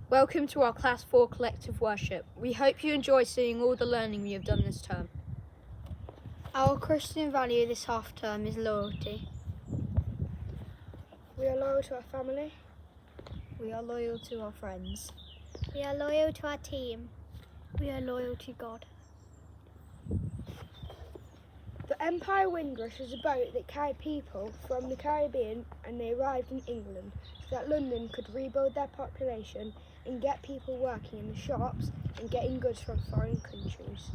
Welcome to our Class 4 collective worship. We hope you enjoy seeing all the learning we have done this term. Our Christian value this half term is loyalty. We are loyal to our family. We are loyal to our friends. We are loyal to our team. We are loyal to God. The Empire Windrush was a boat that carried people from the Caribbean, and they arrived in England so that London could rebuild their population and get people working in the shops and getting goods from foreign countries.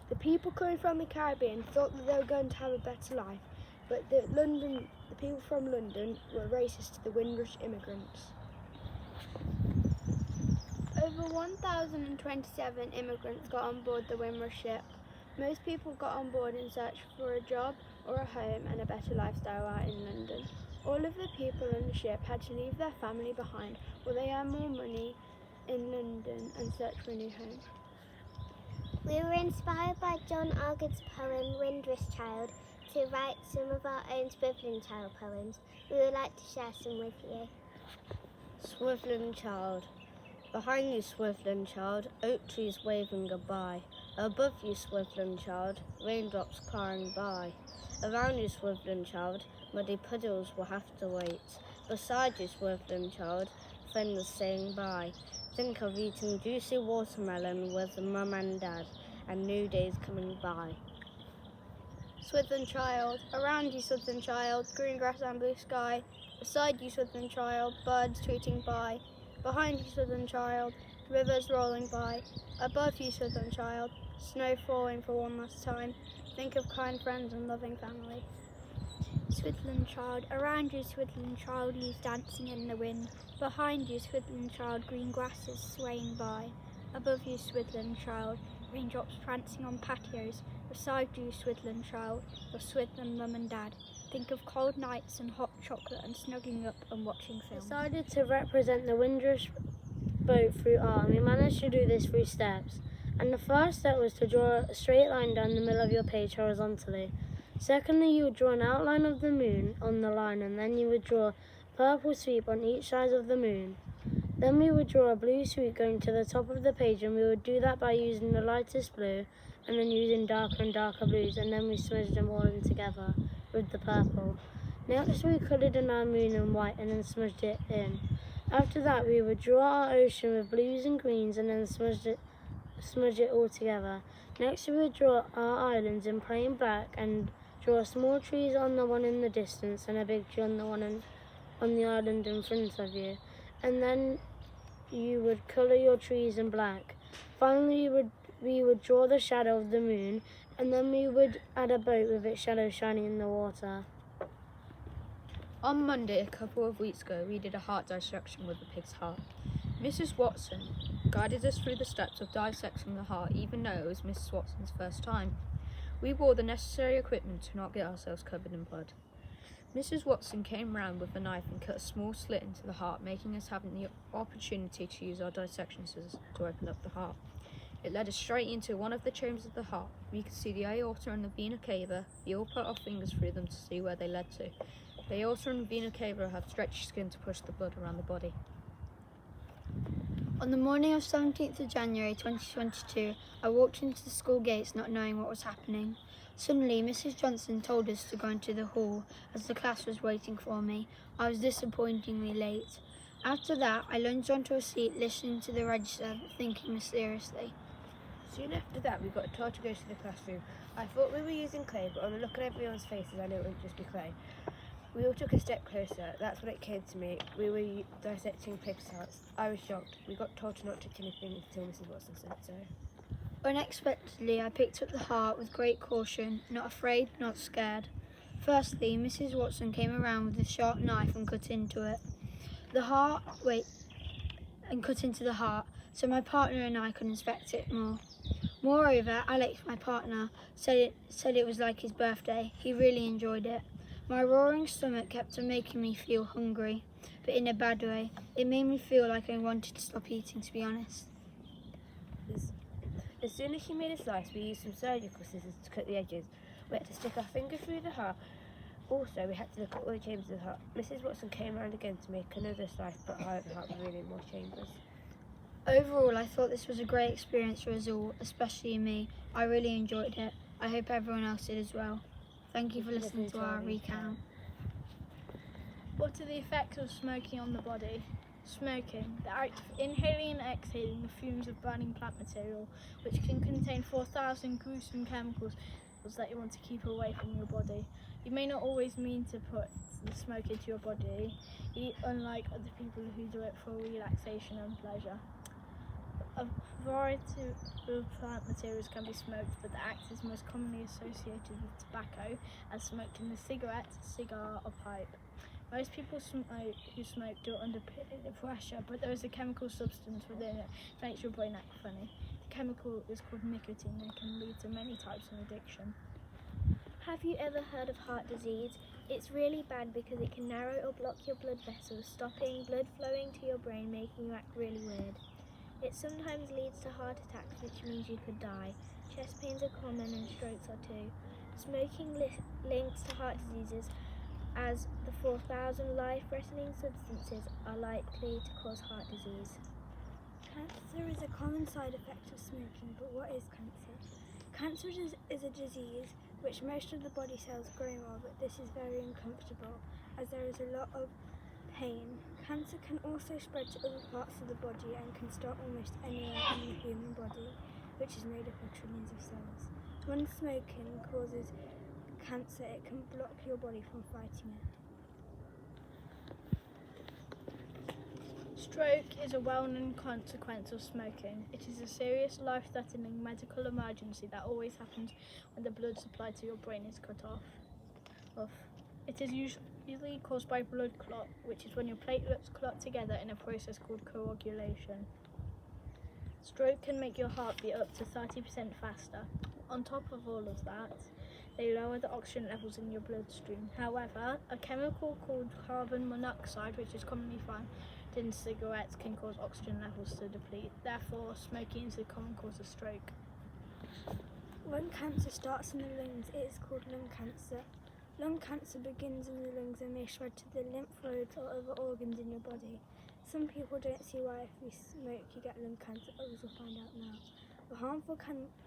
The people coming from the Caribbean thought that they were going to have a better life, but the people from London were racist to the Windrush immigrants. Over 1,027 immigrants got on board the Windrush ship. Most people got on board in search for a job or a home and a better lifestyle out in London. All of the people on the ship had to leave their family behind or they earn more money in London and search for a new home. We were inspired by John Algood's poem Windrush Child to write some of our own Swivelen Child poems. We would like to share some with you. Swivelen Child. Behind you, Swivelen Child, oak trees waving goodbye. Above you, Swivelen Child, raindrops clattering by. Around you, Swivelen Child, muddy puddles will have to wait. Beside you, Swivelen Child, friends are saying bye. Think of eating juicy watermelon with mum and dad, and new days coming by. Swidlen Child, around you Swidlen Child, green grass and blue sky. Beside you Swidlen Child, birds tweeting by. Behind you Swidlen Child, rivers rolling by. Above you Swidlen Child, snow falling for one last time. Think of kind friends and loving family. Swidlen Child, around you Swidlen Child, leaves dancing in the wind. Behind you Swidlen Child, green grasses swaying by. Above you Swidlen Child, raindrops prancing on patios. Beside you Swidlen Child, your Swidlen mum and dad. Think of cold nights and hot chocolate and snuggling up and watching films. Decided to represent the Windrush boat through art, and we managed to do this through steps. And the first step was to draw a straight line down the middle of your page horizontally. Secondly, you would draw an outline of the moon on the line, and then you would draw a purple sweep on each side of the moon. Then we would draw a blue sweep going to the top of the page, and we would do that by using the lightest blue and then using darker and darker blues, and then we smudged them all in together with the purple. Next we coloured in our moon in white and then smudged it in. After that we would draw our ocean with blues and greens and then smudge it all together. Next we would draw our islands in plain black and draw small trees on the one in the distance and a big tree on the one on the island in front of you. And then you would colour your trees in black. Finally we would draw the shadow of the moon, and then we would add a boat with its shadow shining in the water. On Monday, a couple of weeks ago, we did a heart dissection with a pig's heart. Mrs. Watson guided us through the steps of dissecting the heart, even though it was Mrs. Watson's first time. We wore the necessary equipment to not get ourselves covered in blood. Mrs. Watson came round with a knife and cut a small slit into the heart, making us having the opportunity to use our dissection scissors to open up the heart. It led us straight into one of the chambers of the heart. We could see the aorta and the vena cava. We all put our fingers through them to see where they led to. The aorta and vena cava have stretchy skin to push the blood around the body. On the morning of 17th of January 2022, I walked into the school gates not knowing what was happening. Suddenly, Mrs. Johnson told us to go into the hall as the class was waiting for me. I was disappointingly late. After that, I lunged onto a seat listening to the register, thinking mysteriously. Soon after that, we got told to go to the classroom. I thought we were using clay, but on the look at everyone's faces, I knew it wouldn't just be clay. We all took a step closer. That's when it came to me. We were dissecting pig's hearts. I was shocked. We got told to not touch anything until Mrs. Watson said so. Unexpectedly, I picked up the heart with great caution, not afraid, not scared. Firstly, Mrs. Watson came around with a sharp knife and cut into the heart, so my partner and I could inspect it more. Moreover, Alex, my partner, said it was like his birthday. He really enjoyed it. My roaring stomach kept on making me feel hungry, but in a bad way. It made me feel like I wanted to stop eating, to be honest. As soon as she made a slice, we used some surgical scissors to cut the edges. We had to stick our finger through the heart. Also, we had to look at all the chambers of the heart. Mrs. Watson came round again to make another slice, but however, the heart was really in more chambers. Overall, I thought this was a great experience for us all, especially me. I really enjoyed it. I hope everyone else did as well. Thank you for listening to our recount. What are the effects of smoking on the body? Smoking, the act of inhaling and exhaling the fumes of burning plant material, which can contain 4,000 gruesome chemicals that you want to keep away from your body. You may not always mean to put the smoke into your body, unlike other people who do it for relaxation and pleasure. A variety of plant materials can be smoked, but the act is most commonly associated with tobacco, as smoked in a cigarette, cigar or pipe. Most people who smoke do it under pressure, but there is a chemical substance within it that makes your brain act funny. The chemical is called nicotine and can lead to many types of addiction. Have you ever heard of heart disease? It's really bad because it can narrow or block your blood vessels, stopping blood flowing to your brain, making you act really weird. It sometimes leads to heart attacks, which means you could die. Chest pains are common and strokes are too. Smoking links to heart diseases, as the 4,000 life-threatening substances are likely to cause heart disease. Cancer is a common side effect of smoking, but what is cancer? Cancer is a disease which most of the body cells grow of, but this is very uncomfortable as there is a lot of pain. Cancer can also spread to other parts of the body and can start almost anywhere in the human body, which is made up of trillions of cells. When smoking causes cancer, it can block your body from fighting it. Stroke is a well-known consequence of smoking. It is a serious, life-threatening medical emergency that always happens when the blood supply to your brain is cut off. It is usually caused by blood clot, which is when your platelets clot together in a process called coagulation. Stroke can make your heart beat up to 30% faster. On top of all of that, they lower the oxygen levels in your bloodstream. However, a chemical called carbon monoxide, which is commonly found in cigarettes, can cause oxygen levels to deplete. Therefore, smoking is a common cause of stroke. When cancer starts in the lungs, it is called lung cancer. Lung cancer begins in the lungs and may spread to the lymph nodes or other organs in your body. Some people don't see why if we smoke you get lung cancer, others will find out now. The harmful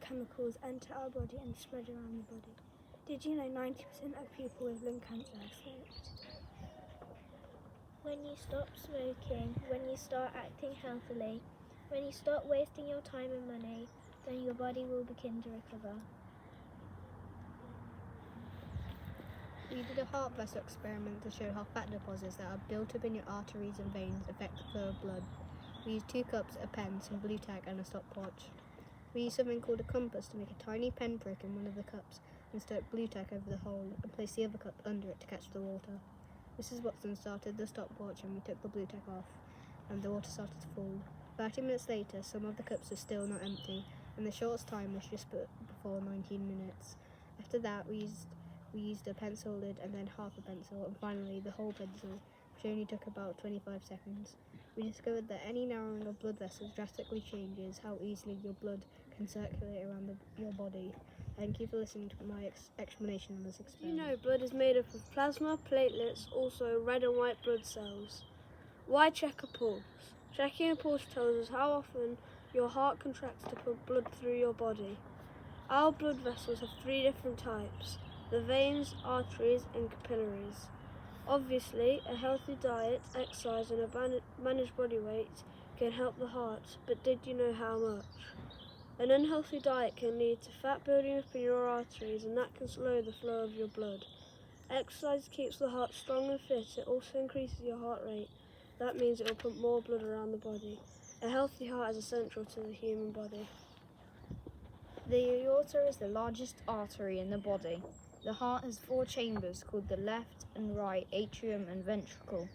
chemicals enter our body and spread around the body. Did you know 90% of people with lung cancer have smoked? When you stop smoking, when you start acting healthily, when you stop wasting your time and money, then your body will begin to recover. We did a heart vessel experiment to show how fat deposits that are built up in your arteries and veins affect the flow of blood. We used 2 cups, a pen, some blue tack and a stopwatch. We used something called a compass to make a tiny pen prick in one of the cups and stuck blue tack over the hole and placed the other cup under it to catch the water. Mrs. Watson started the stopwatch and we took the blue tack off, and the water started to fall. 30 minutes later, some of the cups were still not empty, and the shortest time was just before 19 minutes. After that, we used a pencil lid and then half a pencil, and finally the whole pencil, which only took about 25 seconds. We discovered that any narrowing of blood vessels drastically changes how easily your blood can circulate around your body. Thank you for listening to my explanation on this experiment. You know, blood is made up of plasma, platelets, also red and white blood cells. Why check a pulse? Checking a pulse tells us how often your heart contracts to pump blood through your body. Our blood vessels have 3 different types: the veins, arteries and capillaries. Obviously, a healthy diet, exercise and a managed body weight can help the heart, but did you know how much? An unhealthy diet can lead to fat building up in your arteries, and that can slow the flow of your blood. Exercise keeps the heart strong and fit. It also increases your heart rate. That means it will pump more blood around the body. A healthy heart is essential to the human body. The aorta is the largest artery in the body. The heart has 4 chambers called the left and right atrium and ventricle.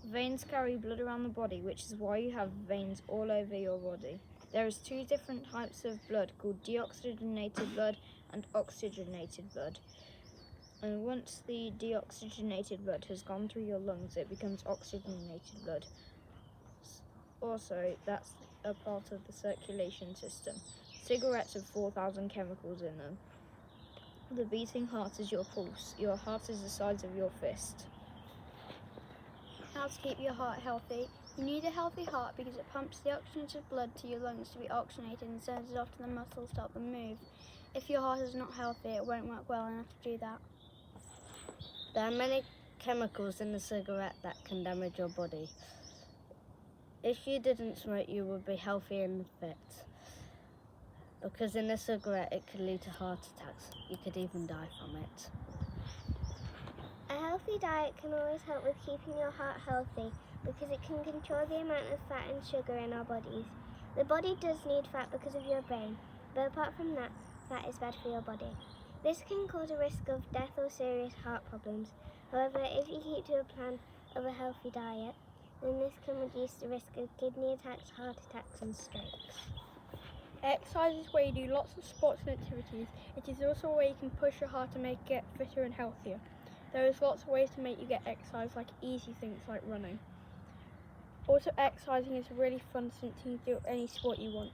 Veins carry blood around the body, which is why you have veins all over your body. There is 2 different types of blood called deoxygenated blood and oxygenated blood. And once the deoxygenated blood has gone through your lungs, it becomes oxygenated blood. Also, that's a part of the circulation system. Cigarettes have 4,000 chemicals in them. The beating heart is your pulse. Your heart is the size of your fist. How to keep your heart healthy. You need a healthy heart because it pumps the oxygenated blood to your lungs to be oxygenated and sends it off to the muscles to help them move. If your heart is not healthy, it won't work well enough to do that. There are many chemicals in a cigarette that can damage your body. If you didn't smoke, you would be healthy and fit. Because in a cigarette, it could lead to heart attacks. You could even die from it. A healthy diet can always help with keeping your heart healthy because it can control the amount of fat and sugar in our bodies. The body does need fat because of your brain, but apart from that, fat is bad for your body. This can cause a risk of death or serious heart problems. However, if you keep to a plan of a healthy diet, then this can reduce the risk of kidney attacks, heart attacks and strokes. Exercise is where you do lots of sports and activities. It is also a way you can push your heart to make it get fitter and healthier. There is lots of ways to make you get exercise, like easy things like running. Also, exercising is really fun since you can do any sport you want.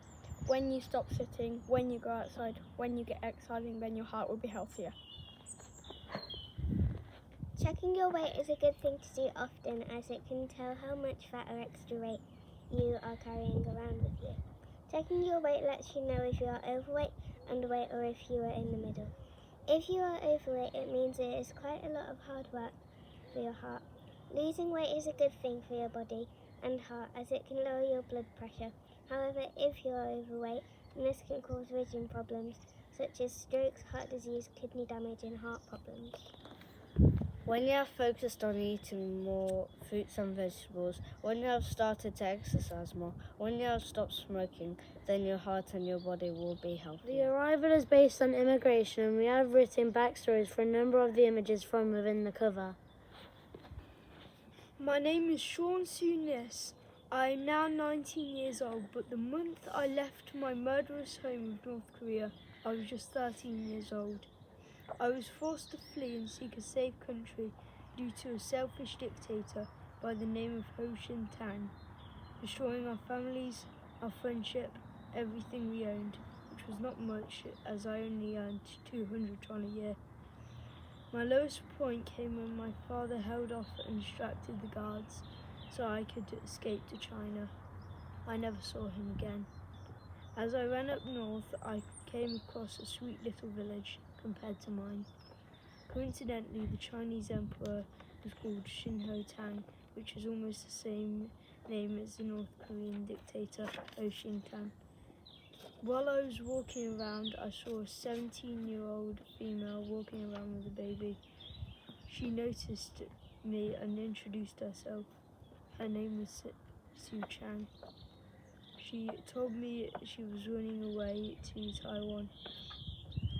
When you stop sitting, when you go outside, when you get exercising, then your heart will be healthier. Checking your weight is a good thing to do often as it can tell how much fat or extra weight you are carrying around with you. Checking your weight lets you know if you are overweight, underweight or if you are in the middle. If you are overweight, it means it is quite a lot of hard work for your heart. Losing weight is a good thing for your body and heart as it can lower your blood pressure. However, if you are overweight, then this can cause vision problems such as strokes, heart disease, kidney damage and heart problems. When you have focused on eating more fruits and vegetables, when you have started to exercise more, when you have stopped smoking, then your heart and your body will be The healthy. arrival is based on immigration, and we have written backstories for a number of the images from within the cover. My name is Sean Sunis. I am now 19 years old, but the month I left my murderous home of North Korea, I was just 13 years old. I was forced to flee and seek a safe country due to a selfish dictator by the name of Ho Shin Tang, destroying our families, our friendship, everything we owned, which was not much as I only earned 200 won a year. My lowest point came when my father held off and distracted the guards so I could escape to China. I never saw him again. As I ran up north, I came across a sweet little village compared to mine. Coincidentally, the Chinese emperor was called Shin Ho Tang, which is almost the same name as the North Korean dictator Ho Shin Tang. While I was walking around, I saw a 17-year-old female walking around with a baby. She noticed me and introduced herself. Her name was Su Chang. She told me she was running away to Taiwan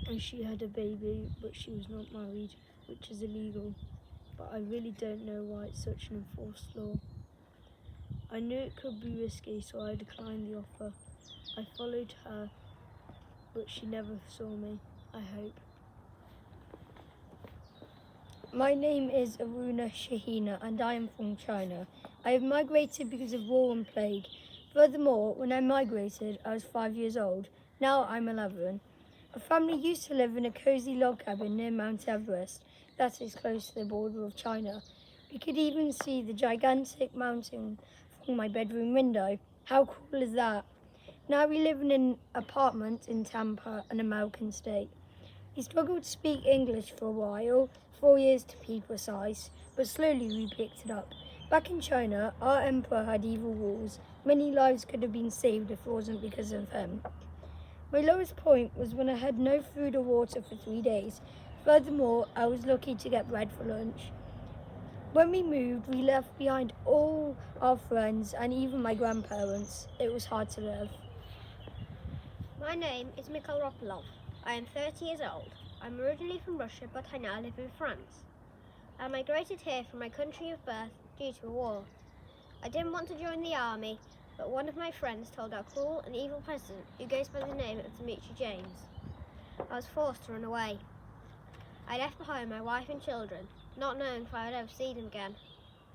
and she had a baby, but she was not married, which is illegal. But I really don't know why it's such an enforced law. I knew it could be risky, so I declined the offer. I followed her, but she never saw me, I hope. My name is Aruna Shahina and I am from China. I have migrated because of war and plague. Furthermore, when I migrated, I was 5 years old. Now I'm 11. Our family used to live in a cozy log cabin near Mount Everest, that is close to the border of China. We could even see the gigantic mountain from my bedroom window. How cool is that? Now we live in an apartment in Tampa, an American state. We struggled to speak English for a while, 4 years to be precise, but slowly we picked it up. Back in China, our emperor had evil rules. Many lives could have been saved if it wasn't because of him. My lowest point was when I had no food or water for 3 days. Furthermore, I was lucky to get bread for lunch. When we moved, we left behind all our friends and even my grandparents. It was hard to live. My name is Mikhail Ropolov. I am 30 years old. I'm originally from Russia, but I now live in France. I migrated here from my country of birth due to a war. I didn't want to join the army, but one of my friends told our cruel and evil president, who goes by the name of Dmitry James. I was forced to run away. I left behind my wife and children, not knowing if I would ever see them again.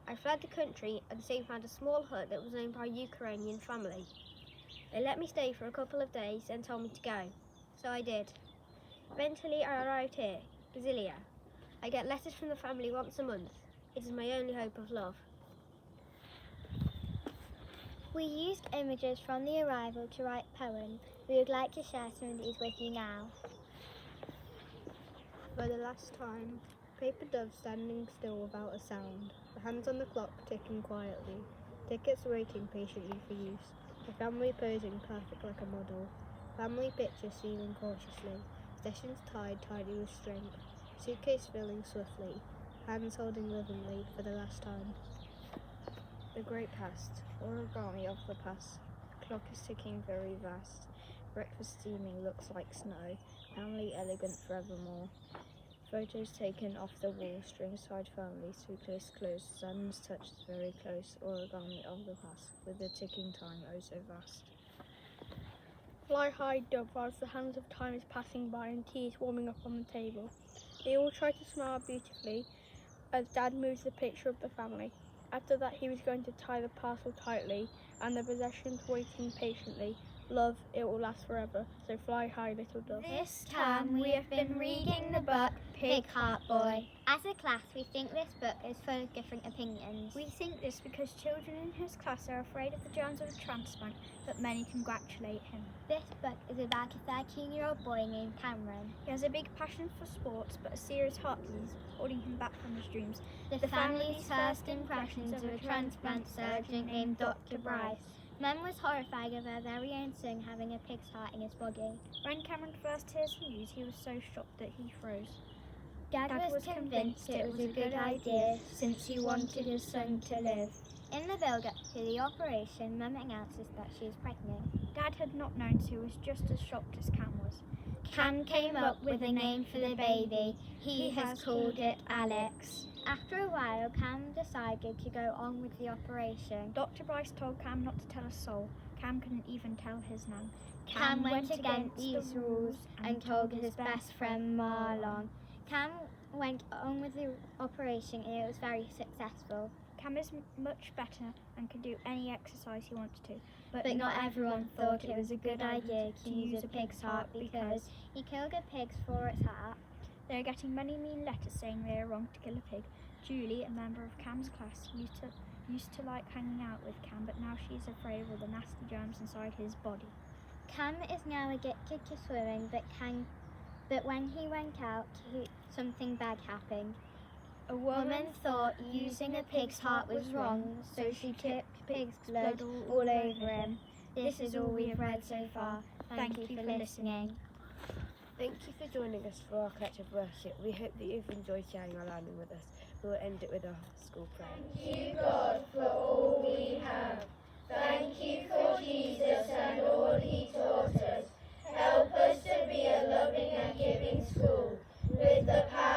I fled the country and soon found a small hut that was owned by a Ukrainian family. They let me stay for a couple of days and told me to go, so I did. Eventually I arrived here, Brasilia. I get letters from the family once a month. It is my only hope of love. We used images from the arrival to write poems. We would like to share some of these with you now. For the last time, paper doves standing still without a sound, the hands on the clock ticking quietly, tickets waiting patiently for use, a family posing perfect like a model, family picture sealing cautiously, sessions tied tightly with string, suitcase filling swiftly, hands holding lovingly for the last time. The great past, origami of the past, clock is ticking very vast, breakfast steaming looks like snow, family elegant forevermore. Photos taken off the wall, strings tied firmly, suitcase closed, sun's touch is very close, origami of the past, with the ticking time oh so vast. Fly high dove whilst the hands of time is passing by and tea is warming up on the table. They all try to smile beautifully as Dad moves the picture of the family. After that he was going to tie the parcel tightly and the possessions waiting patiently. Love, it will last forever, so fly high little dove. This term we have been reading the book Pig Heart Boy. As a class, we think this book is full of different opinions. We think this because children in his class are afraid of the germs of a transplant, but many congratulate him. This book is about a 13-year-old boy named Cameron. He has a big passion for sports, but a serious heart disease holding him back from his dreams. The family's first impressions of a transplant surgeon named Dr. Bryce. Mum was horrified of her very own son having a pig's heart in his body. When Cameron first hears the news, he was so shocked that he froze. Dad was convinced it was a good idea since he wanted his son to live. In the build-up to the operation, Mum announces that she is pregnant. Dad had not known, so he was just as shocked as Cam was. Cam came up with a name for the baby. He has called it Alex. After a while, Cam decided to go on with the operation. Dr. Bryce told Cam not to tell a soul. Cam couldn't even tell his nan. Cam went against these rules and told his best friend Marlon. Cam went on with the operation and it was very successful. Cam is much better and can do any exercise he wants to. But not everyone thought it was a good idea to use a pig's heart because he killed a pig for its heart. They are getting many mean letters saying they are wrong to kill a pig. Julie, a member of Cam's class, used to like hanging out with Cam, but now she's afraid of all the nasty germs inside his body. Cam is now addicted to swimming, but when he went out, something bad happened. A woman thought using a pig's heart was wrong, so she tipped pig's blood all over him. This is all we have read so far. Thank you for listening. Thank you for joining us for our collective worship. We hope that you've enjoyed sharing our learning with us. We will end it with our school prayer. Thank you, God, for all we have. Thank you for Jesus and all he taught us. Help us to be a loving and giving school with the power